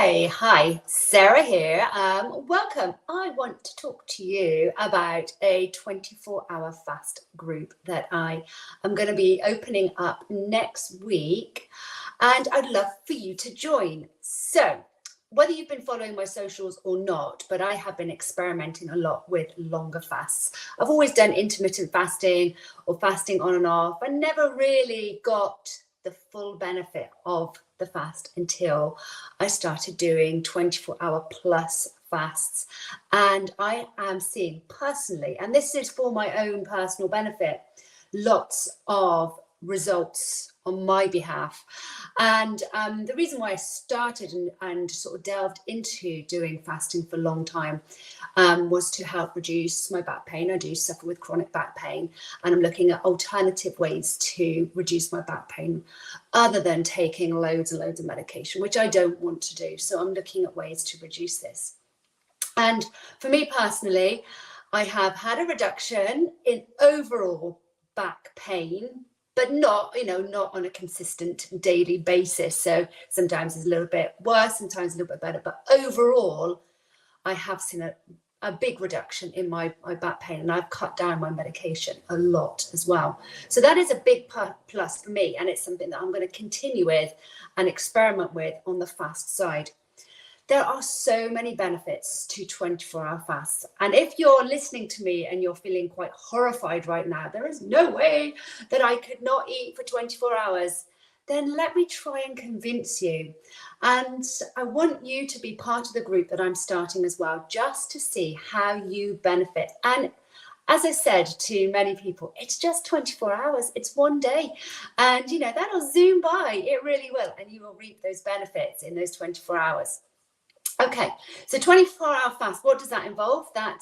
Hi, Sarah here. Welcome. I want to talk to you about a 24-hour fast group that I am going to be opening up next week, and I'd love for you to join. So, whether you've been following my socials or not, but I have been experimenting a lot with longer fasts. I've always done intermittent fasting or fasting on and off. I never really got the full benefit of the fast until I started doing 24-hour plus fasts. And I am seeing personally, and this is for my own personal benefit, lots of results on my behalf. And the reason why I started and sort of delved into doing fasting for a long time was to help reduce my back pain. I do suffer with chronic back pain, and I'm looking at alternative ways to reduce my back pain other than taking loads and loads of medication, which I don't want to do. So I'm looking at ways to reduce this. And for me personally, I have had a reduction in overall back pain, but not on a consistent daily basis. So sometimes it's a little bit worse, sometimes a little bit better, but overall, I have seen a big reduction in my back pain, and I've cut down my medication a lot as well. So that is a big plus for me, and it's something that I'm going to continue with and experiment with on the fast side. There are so many benefits to 24-hour fasts. And if you're listening to me and you're feeling quite horrified right now, there is no way that I could not eat for 24 hours, then let me try and convince you. And I want you to be part of the group that I'm starting as well, just to see how you benefit. And as I said to many people, it's just 24 hours, it's one day. And that'll zoom by, it really will. And you will reap those benefits in those 24 hours. Okay, so 24-hour fast, what does that involve? That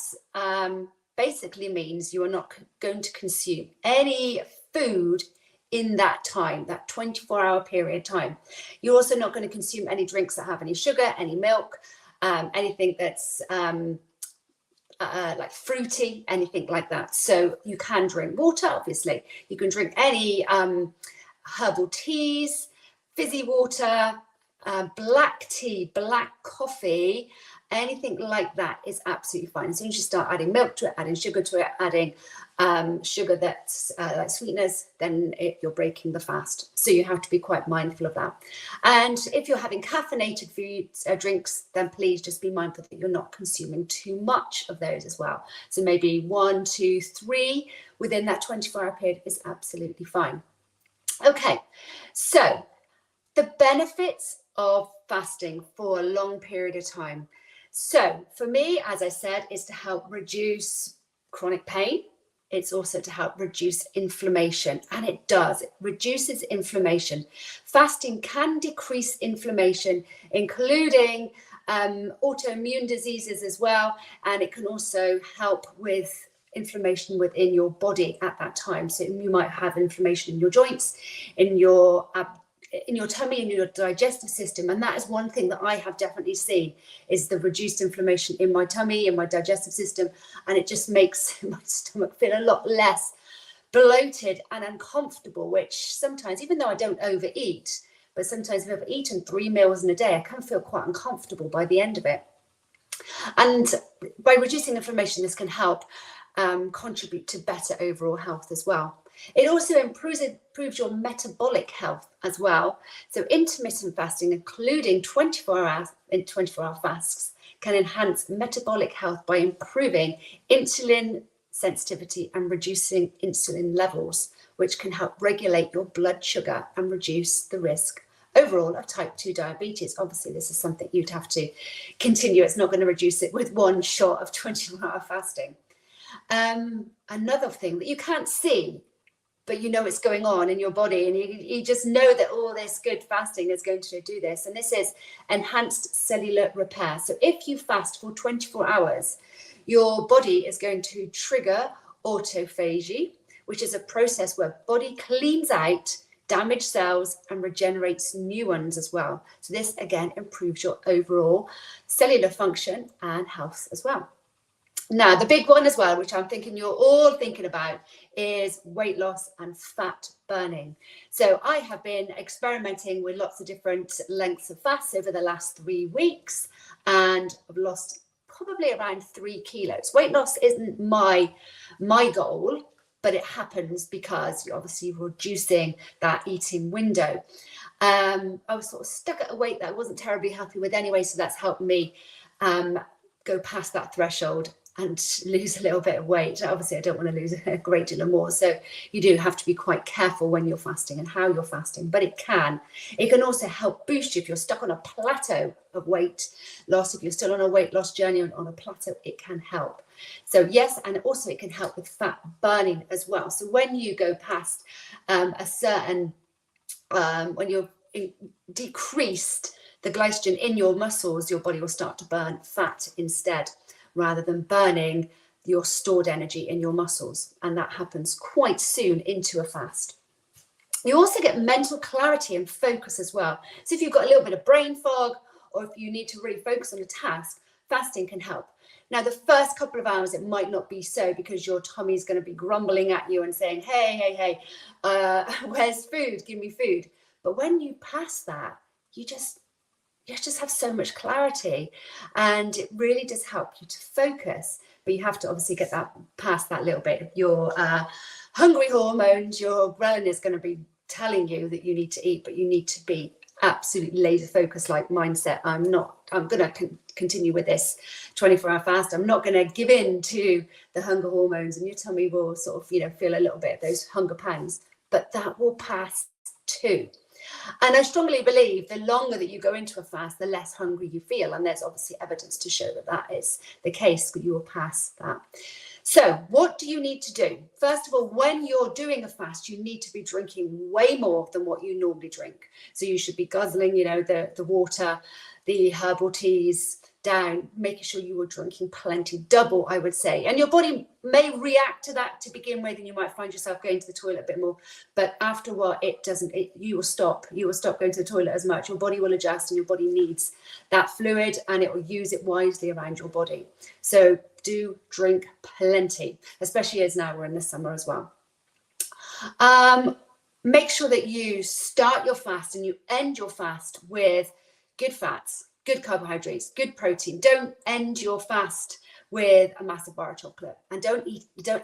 basically means you are not going to consume any food in that time, that 24-hour period time. You're also not going to consume any drinks that have any sugar, any milk, anything that's like fruity, anything like that. So you can drink water, obviously. You can drink any herbal teas, fizzy water, black tea, black coffee, anything like that is absolutely fine. As soon as you start adding milk to it, adding sugar to it, adding sugar that's like sweeteners, then you're breaking the fast. So you have to be quite mindful of that. And if you're having caffeinated foods, drinks, then please just be mindful that you're not consuming too much of those as well. So maybe 1, 2, 3 within that 24-hour period is absolutely fine. Okay, so the benefits of fasting for a long period of time. So for me, as I said, is to help reduce chronic pain. It's also to help reduce inflammation, and it does. It reduces inflammation. Fasting can decrease inflammation, including autoimmune diseases as well, and it can also help with inflammation within your body at that time. So you might have inflammation in your joints, in your tummy, in your digestive system. And that is one thing that I have definitely seen, is the reduced inflammation in my tummy, in my digestive system. And it just makes my stomach feel a lot less bloated and uncomfortable, which sometimes, even though I don't overeat, but sometimes if I've eaten 3 meals in a day, I can feel quite uncomfortable by the end of it. And by reducing inflammation, this can help contribute to better overall health as well. It also improves your metabolic health as well. So intermittent fasting, including 24-hour fasts, can enhance metabolic health by improving insulin sensitivity and reducing insulin levels, which can help regulate your blood sugar and reduce the risk overall of type 2 diabetes. Obviously, this is something you'd have to continue. It's not going to reduce it with one shot of 24-hour fasting. Another thing that you can't see, but you know it's going on in your body, and you just know that all this good fasting is going to do this, and this is enhanced cellular repair. So if you fast for 24 hours, your body is going to trigger autophagy, which is a process where body cleans out damaged cells and regenerates new ones as well. So this again improves your overall cellular function and health as well. Now, the big one as well, which I'm thinking you're all thinking about, is weight loss and fat burning. So I have been experimenting with lots of different lengths of fast over the last 3 weeks, and I've lost probably around 3 kilos. Weight loss isn't my goal, but it happens because you're obviously reducing that eating window. I was sort of stuck at a weight that I wasn't terribly happy with anyway, so that's helped me go past that threshold and lose a little bit of weight. Obviously, I don't want to lose a great deal more, so you do have to be quite careful when you're fasting and how you're fasting, but it can also help boost you if you're stuck on a plateau of weight loss. If you're still on a weight loss journey and on a plateau, it can help. So yes, and also it can help with fat burning as well. So when you go past a certain when you're decreased the glycogen in your muscles, your body will start to burn fat instead, rather than burning your stored energy in your muscles. And that happens quite soon into a fast. You also get mental clarity and focus as well. So if you've got a little bit of brain fog, or if you need to really focus on a task, fasting can help. Now, the first couple of hours, it might not be so, because your tummy is going to be grumbling at you and saying, hey, where's food? Give me food. But when you pass that, you just have so much clarity, and it really does help you to focus. But you have to obviously get that past that little bit. Your hungry hormones, your ghrelin is going to be telling you that you need to eat, but you need to be absolutely laser focused, like mindset. I'm going to continue with this 24-hour fast. I'm not going to give in to the hunger hormones, and your tummy will sort of, feel a little bit of those hunger pangs, but that will pass too. And I strongly believe the longer that you go into a fast, the less hungry you feel. And there's obviously evidence to show that that is the case, that you will pass that. So what do you need to do? First of all, when you're doing a fast, you need to be drinking way more than what you normally drink. So you should be guzzling, the water, the herbal teas down, making sure you were drinking plenty, double, I would say. And your body may react to that to begin with, and you might find yourself going to the toilet a bit more. But after a while, you will stop going to the toilet as much. Your body will adjust, and your body needs that fluid, and it will use it wisely around your body. So do drink plenty, especially as now we're in the summer as well. Make sure that you start your fast and you end your fast with good fats, good carbohydrates, good protein. Don't end your fast with a massive bar of chocolate, and don't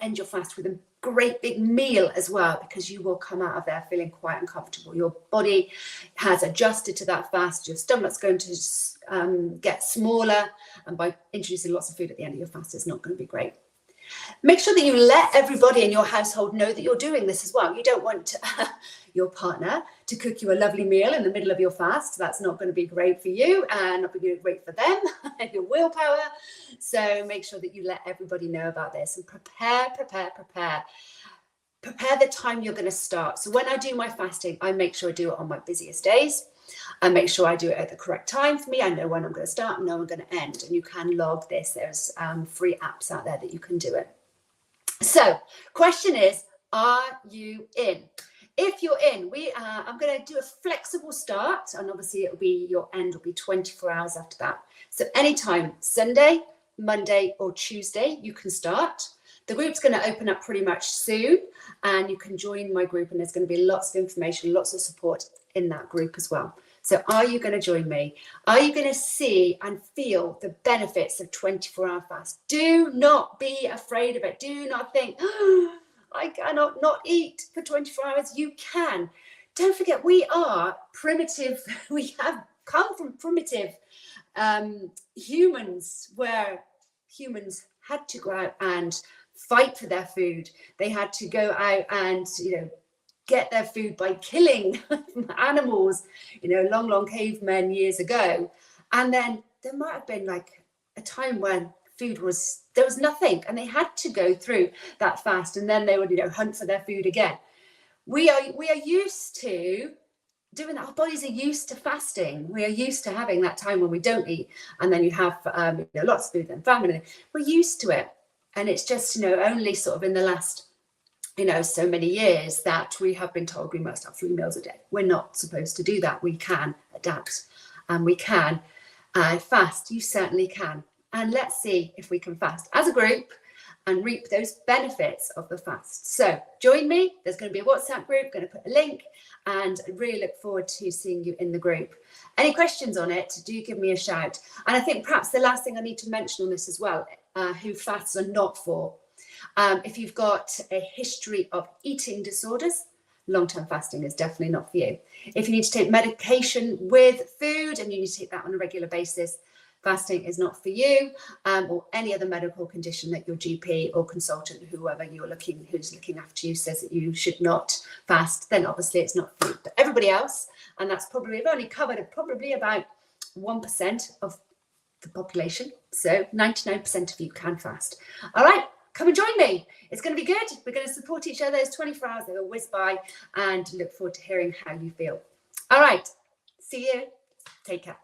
end your fast with a great big meal as well, because you will come out of there feeling quite uncomfortable. Your body has adjusted to that fast. Your stomach's going to get smaller, and by introducing lots of food at the end of your fast, it's not going to be great. Make sure that you let everybody in your household know that you're doing this as well. You don't want your partner to cook you a lovely meal in the middle of your fast. That's not going to be great for you, and not going to be great for them and your willpower. So make sure that you let everybody know about this, and prepare the time you're going to start. So when I do my fasting, I make sure I do it on my busiest days. I make sure I do it at the correct time for me. I know when I'm going to start and know when I'm going to end. And you can log this. There's free apps out there that you can do it. So question is, are you in? If you're in, I'm going to do a flexible start, and obviously your end will be 24 hours after that. So anytime, Sunday, Monday or Tuesday, you can start. The group's going to open up pretty much soon, and you can join my group, and there's going to be lots of information, lots of support in that group as well. So are you going to join me? Are you going to see and feel the benefits of 24-hour fast? Do not be afraid of it. Do not think, I cannot not eat for 24 hours. You can. Don't forget, we are primitive. We have come from primitive humans, where humans had to go out and fight for their food. They had to go out and, get their food by killing animals, long cavemen years ago. And then there might have been like a time when there was nothing, and they had to go through that fast, and then they would, hunt for their food again. We are used to doing that. Our bodies are used to fasting. We are used to having that time when we don't eat, and then you have lots of food and family. We're used to it. And it's just, only sort of in the last so many years that we have been told we must have 3 meals a day. We're not supposed to do that. We can adapt, and we can fast. You certainly can. and let's see if we can fast as a group and reap those benefits of the fast. So join me. There's going to be a WhatsApp group, going to put a link, and I really look forward to seeing you in the group. Any questions on it, do give me a shout. And I think perhaps the last thing I need to mention on this as well, who fasts are not for. If you've got a history of eating disorders, long-term fasting is definitely not for you. If you need to take medication with food and you need to take that on a regular basis, fasting is not for you, or any other medical condition that your GP or consultant, whoever who's looking after you, says that you should not fast, then obviously it's not for you. But everybody else, and that's probably, we've only covered probably about 1% of the population, so 99% of you can fast. All right, come and join me. It's going to be good. We're going to support each other. It's 24 hours, they will whiz by, and look forward to hearing how you feel. All right, see you. Take care.